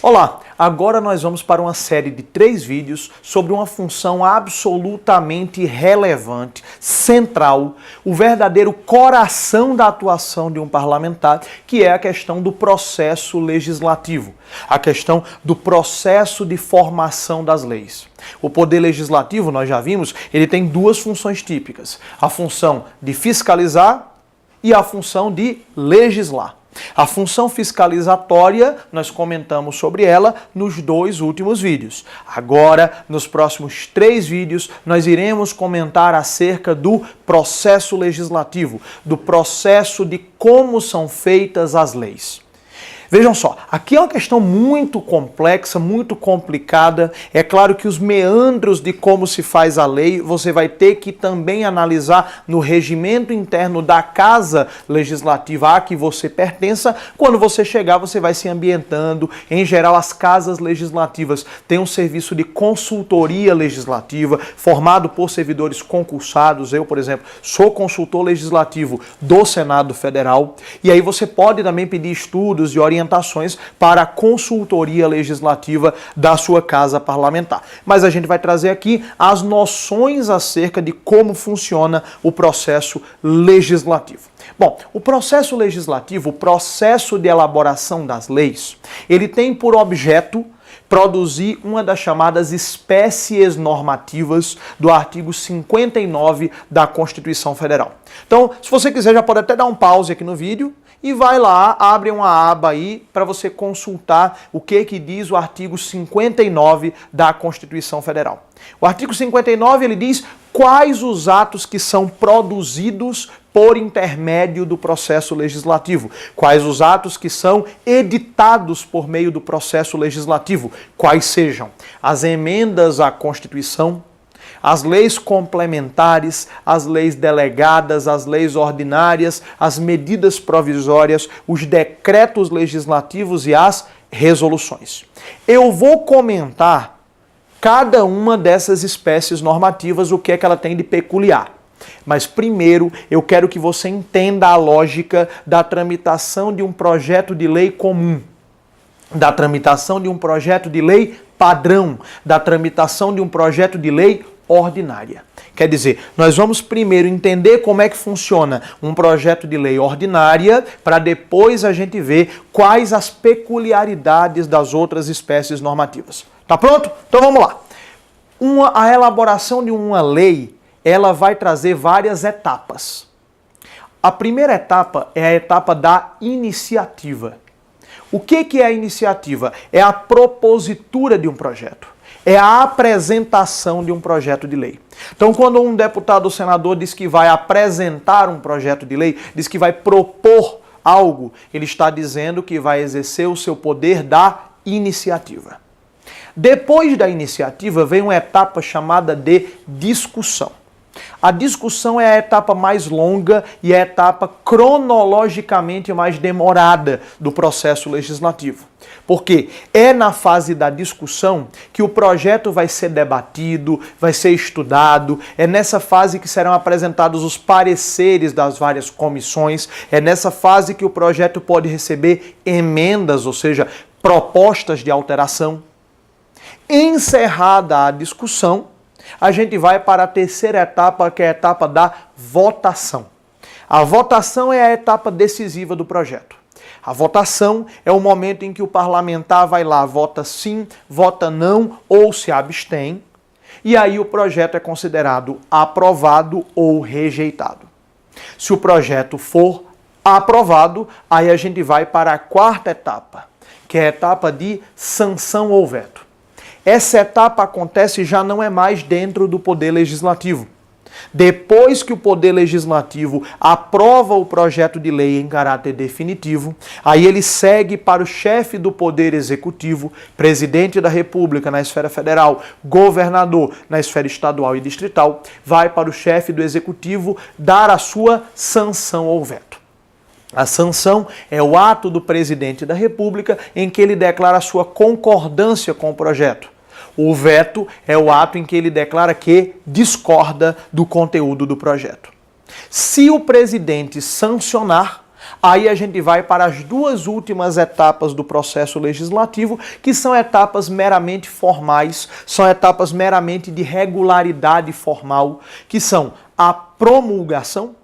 Olá, agora nós vamos para uma série de 3 vídeos sobre uma função absolutamente relevante, central, o verdadeiro coração da atuação de um parlamentar, que é a questão do processo legislativo, a questão do processo de formação das leis. O poder legislativo, nós já vimos, ele tem 2 funções típicas, a função de fiscalizar e a função de legislar. A função fiscalizatória, nós comentamos sobre ela nos 2 últimos vídeos. Agora, nos próximos 3 vídeos, nós iremos comentar acerca do processo legislativo, do processo de como são feitas as leis. Vejam só, aqui é uma questão muito complexa, muito complicada. É claro que os meandros de como se faz a lei, você vai ter que também analisar no regimento interno da casa legislativa a que você pertença. Quando você chegar, você vai se ambientando. Em geral, as casas legislativas têm um serviço de consultoria legislativa, formado por servidores concursados. Eu, por exemplo, sou consultor legislativo do Senado Federal. E aí você pode também pedir estudos e orientações para a consultoria legislativa da sua casa parlamentar. Mas a gente vai trazer aqui as noções acerca de como funciona o processo legislativo. Bom, o processo legislativo, o processo de elaboração das leis, ele tem por objeto produzir uma das chamadas espécies normativas do artigo 59 da Constituição Federal. Então, se você quiser, já pode até dar um pause aqui no vídeo e vai lá, abre uma aba aí para você consultar o que diz o artigo 59 da Constituição Federal. O artigo 59, ele diz quais os atos que são produzidos por intermédio do processo legislativo, quais os atos que são editados por meio do processo legislativo, quais sejam as emendas à Constituição, as leis complementares, as leis delegadas, as leis ordinárias, as medidas provisórias, os decretos legislativos e as resoluções. Eu vou comentar cada uma dessas espécies normativas, o que é que ela tem de peculiar. Mas primeiro eu quero que você entenda a lógica da tramitação de um projeto de lei comum, da tramitação de um projeto de lei padrão, da tramitação de um projeto de lei ordinária. Quer dizer, nós vamos primeiro entender como é que funciona um projeto de lei ordinária para depois a gente ver quais as peculiaridades das outras espécies normativas. Tá pronto? Então vamos lá. A elaboração de uma lei, ela vai trazer várias etapas. A primeira etapa é a etapa da iniciativa. O que é a iniciativa? É a propositura de um projeto. É a apresentação de um projeto de lei. Então, quando um deputado ou senador diz que vai apresentar um projeto de lei, diz que vai propor algo, ele está dizendo que vai exercer o seu poder da iniciativa. Depois da iniciativa, vem uma etapa chamada de discussão. A discussão é a etapa mais longa e a etapa cronologicamente mais demorada do processo legislativo. Porque é na fase da discussão que o projeto vai ser debatido, vai ser estudado, é nessa fase que serão apresentados os pareceres das várias comissões, é nessa fase que o projeto pode receber emendas, ou seja, propostas de alteração. Encerrada a discussão, a gente vai para a terceira etapa, que é a etapa da votação. A votação é a etapa decisiva do projeto. A votação é o momento em que o parlamentar vai lá, vota sim, vota não ou se abstém, e aí o projeto é considerado aprovado ou rejeitado. Se o projeto for aprovado, aí a gente vai para a quarta etapa, que é a etapa de sanção ou veto. Essa etapa acontece já não é mais dentro do Poder Legislativo. Depois que o Poder Legislativo aprova o projeto de lei em caráter definitivo, aí ele segue para o chefe do Poder Executivo, presidente da República na esfera federal, governador na esfera estadual e distrital, vai para o chefe do Executivo dar a sua sanção ou veto. A sanção é o ato do presidente da República em que ele declara a sua concordância com o projeto. O veto é o ato em que ele declara que discorda do conteúdo do projeto. Se o presidente sancionar, Aí a gente vai para as duas últimas etapas do processo legislativo, que são etapas meramente formais, são etapas meramente de regularidade formal, que são a promulgação.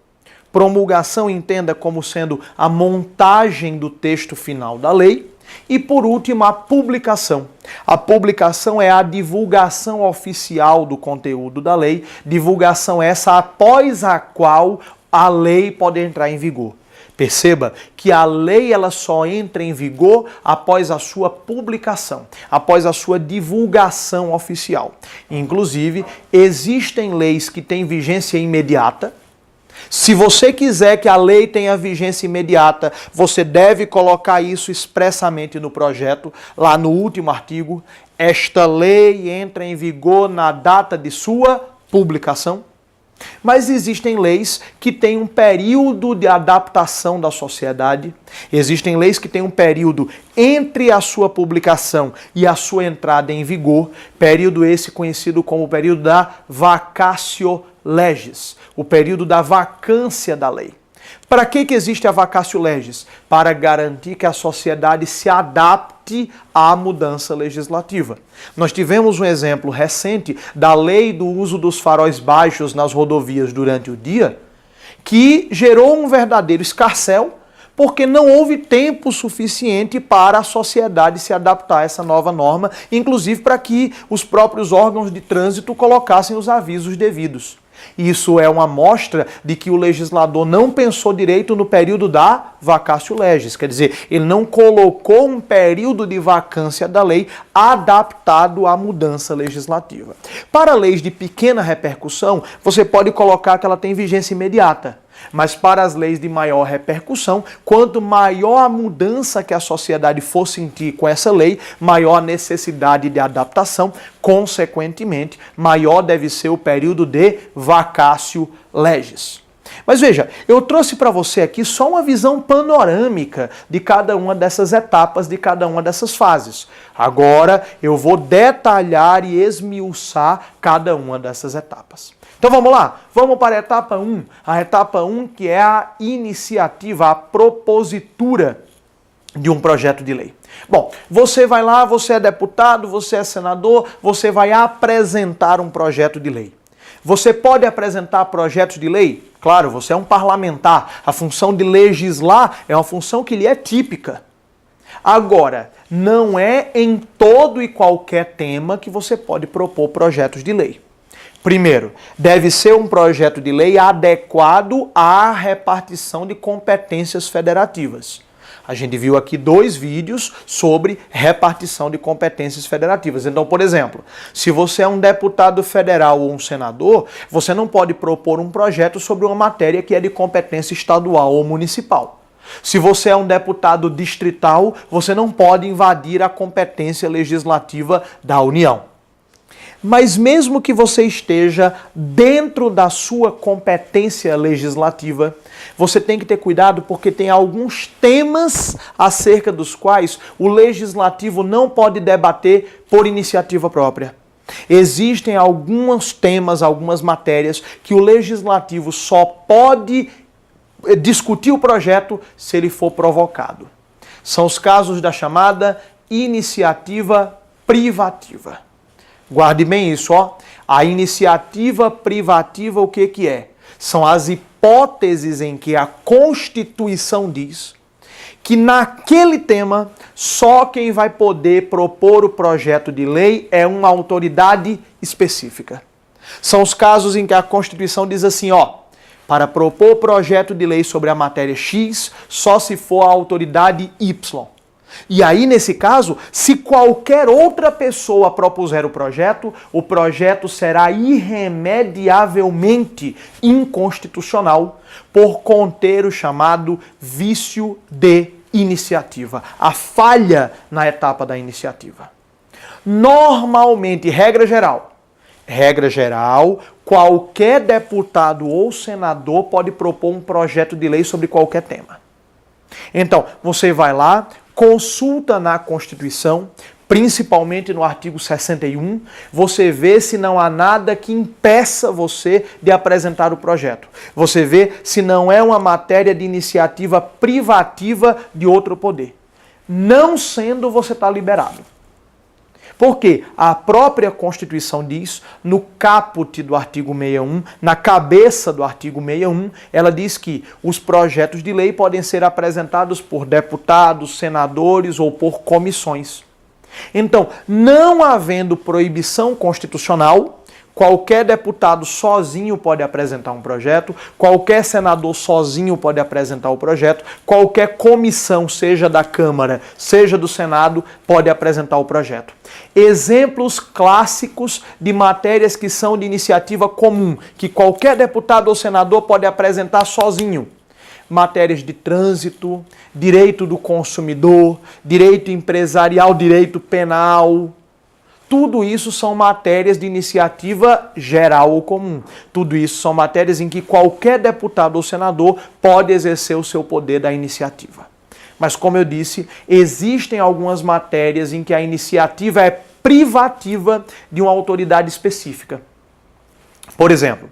Promulgação entenda como sendo a montagem do texto final da lei. E por último, a publicação. A publicação é a divulgação oficial do conteúdo da lei, divulgação essa após a qual a lei pode entrar em vigor. Perceba que a lei ela só entra em vigor após a sua publicação, após a sua divulgação oficial. Inclusive, existem leis que têm vigência imediata. Se você quiser que a lei tenha vigência imediata, você deve colocar isso expressamente no projeto, lá no último artigo. Esta lei entra em vigor na data de sua publicação. Mas existem leis que têm um período de adaptação da sociedade, existem leis que têm um período entre a sua publicação e a sua entrada em vigor, período esse conhecido como o período da vacatio legis, o período da vacância da lei. Para que existe a vacatio legis? Para garantir que a sociedade se adapte à mudança legislativa. Nós tivemos um exemplo recente da lei do uso dos faróis baixos nas rodovias durante o dia, que gerou um verdadeiro escarcéu, porque não houve tempo suficiente para a sociedade se adaptar a essa nova norma, inclusive para que os próprios órgãos de trânsito colocassem os avisos devidos. Isso é uma amostra de que o legislador não pensou direito no período da vacatio legis, quer dizer, ele não colocou um período de vacância da lei adaptado à mudança legislativa. Para leis de pequena repercussão, você pode colocar que ela tem vigência imediata. Mas para as leis de maior repercussão, quanto maior a mudança que a sociedade for sentir com essa lei, maior a necessidade de adaptação, consequentemente, maior deve ser o período de vacatio legis. Mas veja, eu trouxe para você aqui só uma visão panorâmica de cada uma dessas etapas, de cada uma dessas fases. Agora eu vou detalhar e esmiuçar cada uma dessas etapas. Então vamos lá, vamos para a etapa 1. A etapa 1 que é a iniciativa, a propositura de um projeto de lei. Bom, você vai lá, você é deputado, você é senador, você vai apresentar um projeto de lei. Você pode apresentar projetos de lei? Claro, você é um parlamentar. A função de legislar é uma função que lhe é típica. Agora, não é em todo e qualquer tema que você pode propor projetos de lei. Primeiro, deve ser um projeto de lei adequado à repartição de competências federativas. A gente viu aqui 2 vídeos sobre repartição de competências federativas. Então, por exemplo, se você é um deputado federal ou um senador, você não pode propor um projeto sobre uma matéria que é de competência estadual ou municipal. Se você é um deputado distrital, você não pode invadir a competência legislativa da União. Mas mesmo que você esteja dentro da sua competência legislativa, você tem que ter cuidado porque tem alguns temas acerca dos quais o legislativo não pode debater por iniciativa própria. Existem alguns temas, algumas matérias que o legislativo só pode discutir o projeto se ele for provocado. São os casos da chamada iniciativa privativa. Guarde bem isso, ó. A iniciativa privativa, o que é? São as hipóteses em que a Constituição diz que naquele tema só quem vai poder propor o projeto de lei é uma autoridade específica. São os casos em que a Constituição diz assim, ó, para propor projeto de lei sobre a matéria X, só se for a autoridade Y. E aí, nesse caso, se qualquer outra pessoa propuser o projeto será irremediavelmente inconstitucional por conter o chamado vício de iniciativa, a falha na etapa da iniciativa. Normalmente, regra geral, qualquer deputado ou senador pode propor um projeto de lei sobre qualquer tema. Então, você vai lá, consulta na Constituição, principalmente no artigo 61, você vê se não há nada que impeça você de apresentar o projeto. Você vê se não é uma matéria de iniciativa privativa de outro poder. Não sendo, você está liberado. Porque a própria Constituição diz, no caput do artigo 61, na cabeça do artigo 61, ela diz que os projetos de lei podem ser apresentados por deputados, senadores ou por comissões. Então, não havendo proibição constitucional, qualquer deputado sozinho pode apresentar um projeto, qualquer senador sozinho pode apresentar o projeto, qualquer comissão, seja da Câmara, seja do Senado, pode apresentar o projeto. Exemplos clássicos de matérias que são de iniciativa comum, que qualquer deputado ou senador pode apresentar sozinho. Matérias de trânsito, direito do consumidor, direito empresarial, direito penal. Tudo isso são matérias de iniciativa geral ou comum. Tudo isso são matérias em que qualquer deputado ou senador pode exercer o seu poder da iniciativa. Mas, como eu disse, existem algumas matérias em que a iniciativa é privativa de uma autoridade específica. Por exemplo,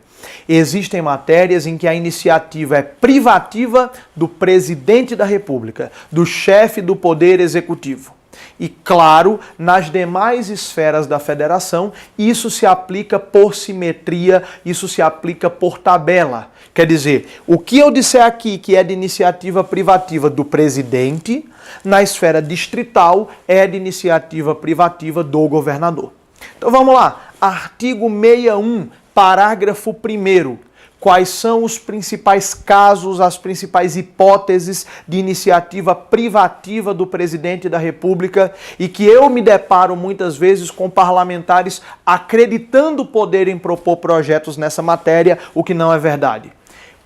existem matérias em que a iniciativa é privativa do presidente da República, do chefe do Poder Executivo. E, claro, nas demais esferas da federação, isso se aplica por simetria, isso se aplica por tabela. Quer dizer, o que eu disser aqui que é de iniciativa privativa do presidente, na esfera distrital é de iniciativa privativa do governador. Então vamos lá, artigo 61, parágrafo 1º. Quais são os principais casos, as principais hipóteses de iniciativa privativa do presidente da República e que eu me deparo muitas vezes com parlamentares acreditando poderem propor projetos nessa matéria, o que não é verdade.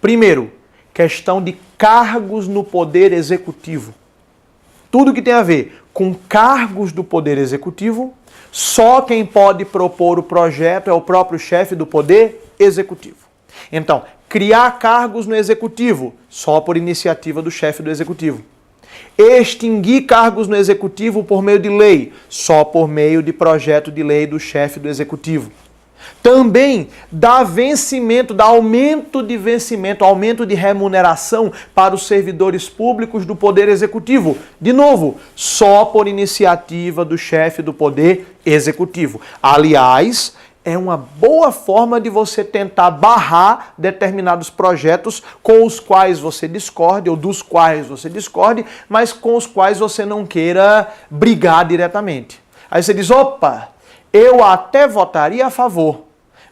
Primeiro, questão de cargos no Poder Executivo. Tudo que tem a ver com cargos do Poder Executivo, só quem pode propor o projeto é o próprio chefe do Poder Executivo. Então, criar cargos no Executivo, só por iniciativa do chefe do Executivo. Extinguir cargos no Executivo por meio de lei, só por meio de projeto de lei do chefe do Executivo. Também dar vencimento, dar aumento de vencimento, aumento de remuneração para os servidores públicos do Poder Executivo. De novo, só por iniciativa do chefe do Poder Executivo. Aliás, é uma boa forma de você tentar barrar determinados projetos com os quais você discorde, ou dos quais você discorde, mas com os quais você não queira brigar diretamente. Aí você diz, opa, eu até votaria a favor,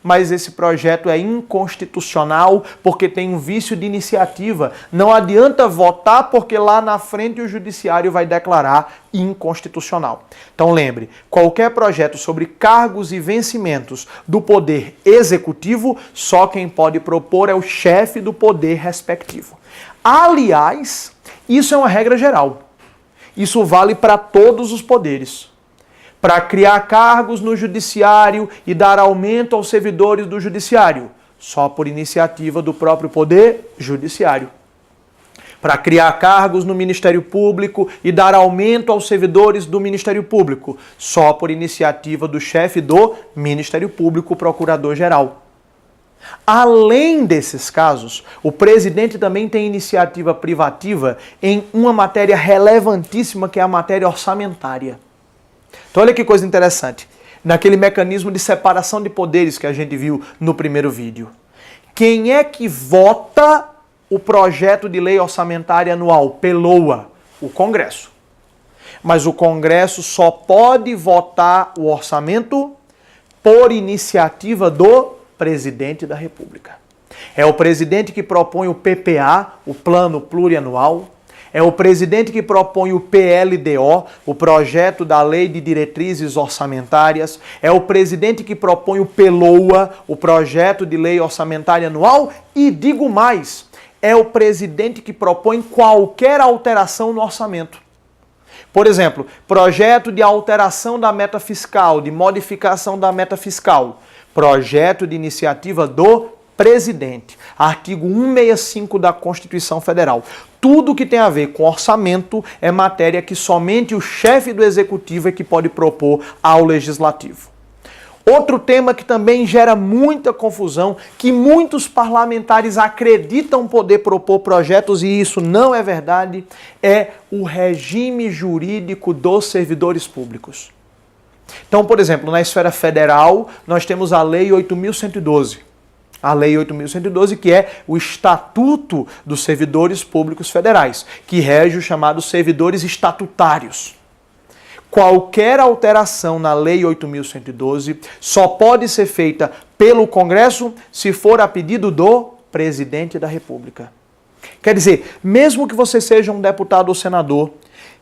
mas esse projeto é inconstitucional porque tem um vício de iniciativa. Não adianta votar porque lá na frente o judiciário vai declarar inconstitucional. Então lembre, qualquer projeto sobre cargos e vencimentos do Poder Executivo, só quem pode propor é o chefe do poder respectivo. Aliás, isso é uma regra geral. Isso vale para todos os poderes. Para criar cargos no judiciário e dar aumento aos servidores do judiciário, só por iniciativa do próprio Poder Judiciário. Para criar cargos no Ministério Público e dar aumento aos servidores do Ministério Público, só por iniciativa do chefe do Ministério Público, Procurador-Geral. Além desses casos, o presidente também tem iniciativa privativa em uma matéria relevantíssima, que é a matéria orçamentária. Então olha que coisa interessante, naquele mecanismo de separação de poderes que a gente viu no primeiro vídeo. Quem é que vota o projeto de lei orçamentária anual, PELOA? O Congresso. Mas o Congresso só pode votar o orçamento por iniciativa do presidente da República. É o presidente que propõe o PPA, o Plano Plurianual. É o presidente que propõe o PLDO, o Projeto da Lei de Diretrizes Orçamentárias. É o presidente que propõe o PELOA, o Projeto de Lei Orçamentária Anual. E digo mais, é o presidente que propõe qualquer alteração no orçamento. Por exemplo, projeto de alteração da meta fiscal, de modificação da meta fiscal. Projeto de iniciativa do presidente. Artigo 165 da Constituição Federal. Tudo que tem a ver com orçamento é matéria que somente o chefe do executivo é que pode propor ao legislativo. Outro tema que também gera muita confusão, que muitos parlamentares acreditam poder propor projetos, e isso não é verdade, é o regime jurídico dos servidores públicos. Então, por exemplo, na esfera federal, nós temos a Lei 8.112. A Lei 8.112, que é o Estatuto dos Servidores Públicos Federais, que rege os chamados servidores estatutários. Qualquer alteração na Lei 8.112 só pode ser feita pelo Congresso se for a pedido do Presidente da República. Quer dizer, mesmo que você seja um deputado ou senador,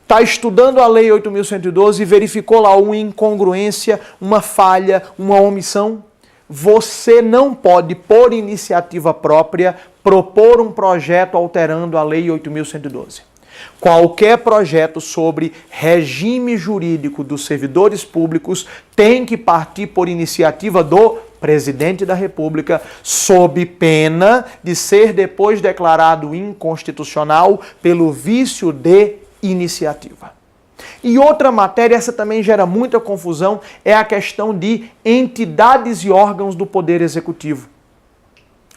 está estudando a Lei 8.112 e verificou lá uma incongruência, uma falha, uma omissão, você não pode, por iniciativa própria, propor um projeto alterando a Lei 8.112. Qualquer projeto sobre regime jurídico dos servidores públicos tem que partir por iniciativa do Presidente da República, sob pena de ser depois declarado inconstitucional pelo vício de iniciativa. E outra matéria, essa também gera muita confusão, é a questão de entidades e órgãos do Poder Executivo.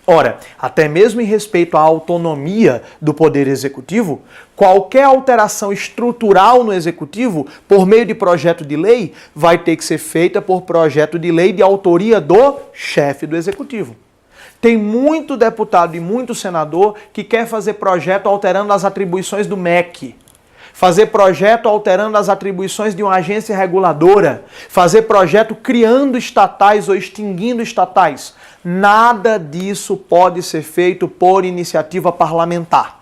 Ora, até mesmo em respeito à autonomia do Poder Executivo, qualquer alteração estrutural no Executivo, por meio de projeto de lei, vai ter que ser feita por projeto de lei de autoria do chefe do Executivo. Tem muito deputado e muito senador que quer fazer projeto alterando as atribuições do MEC, fazer projeto alterando as atribuições de uma agência reguladora, fazer projeto criando estatais ou extinguindo estatais. Nada disso pode ser feito por iniciativa parlamentar.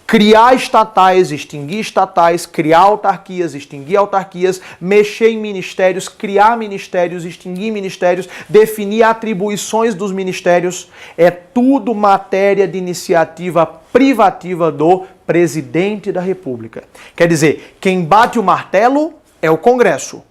Criar estatais, extinguir estatais, criar autarquias, extinguir autarquias, mexer em ministérios, criar ministérios, extinguir ministérios, definir atribuições dos ministérios, é tudo matéria de iniciativa privativa do Presidente da República. Quer dizer, quem bate o martelo é o Congresso.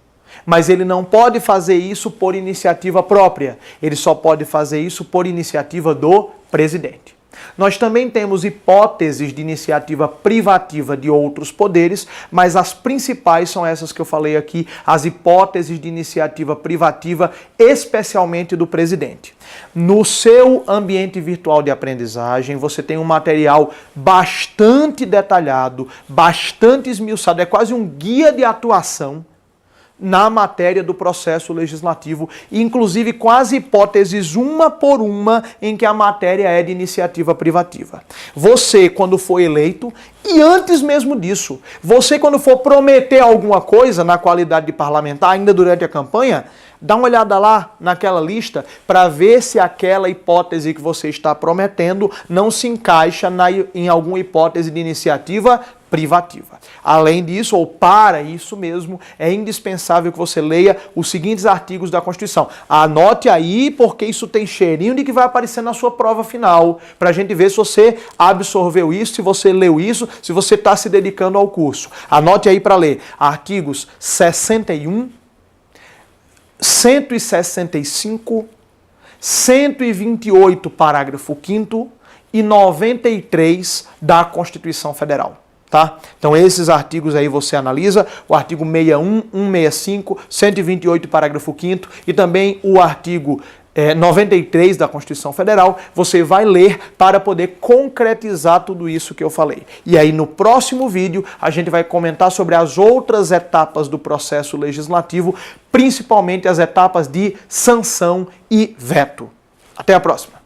Mas ele não pode fazer isso por iniciativa própria. Ele só pode fazer isso por iniciativa do presidente. Nós também temos hipóteses de iniciativa privativa de outros poderes, mas as principais são essas que eu falei aqui, as hipóteses de iniciativa privativa, especialmente do presidente. No seu ambiente virtual de aprendizagem, você tem um material bastante detalhado, bastante esmiuçado, é quase um guia de atuação na matéria do processo legislativo, inclusive com as hipóteses uma por uma em que a matéria é de iniciativa privativa. Você, quando for eleito, e antes mesmo disso, você quando for prometer alguma coisa na qualidade de parlamentar, ainda durante a campanha, dá uma olhada lá naquela lista para ver se aquela hipótese que você está prometendo não se encaixa em alguma hipótese de iniciativa privativa. Além disso, ou para isso mesmo, é indispensável que você leia os seguintes artigos da Constituição. Anote aí, porque isso tem cheirinho de que vai aparecer na sua prova final, para a gente ver se você absorveu isso, se você leu isso, se você está se dedicando ao curso. Anote aí para ler artigos 61, 165, 128, parágrafo 5º e 93 da Constituição Federal. Tá? Então esses artigos aí você analisa, o artigo 61, 165, 128, parágrafo 5º e também o artigo 93 da Constituição Federal, você vai ler para poder concretizar tudo isso que eu falei. E aí no próximo vídeo a gente vai comentar sobre as outras etapas do processo legislativo, principalmente as etapas de sanção e veto. Até a próxima!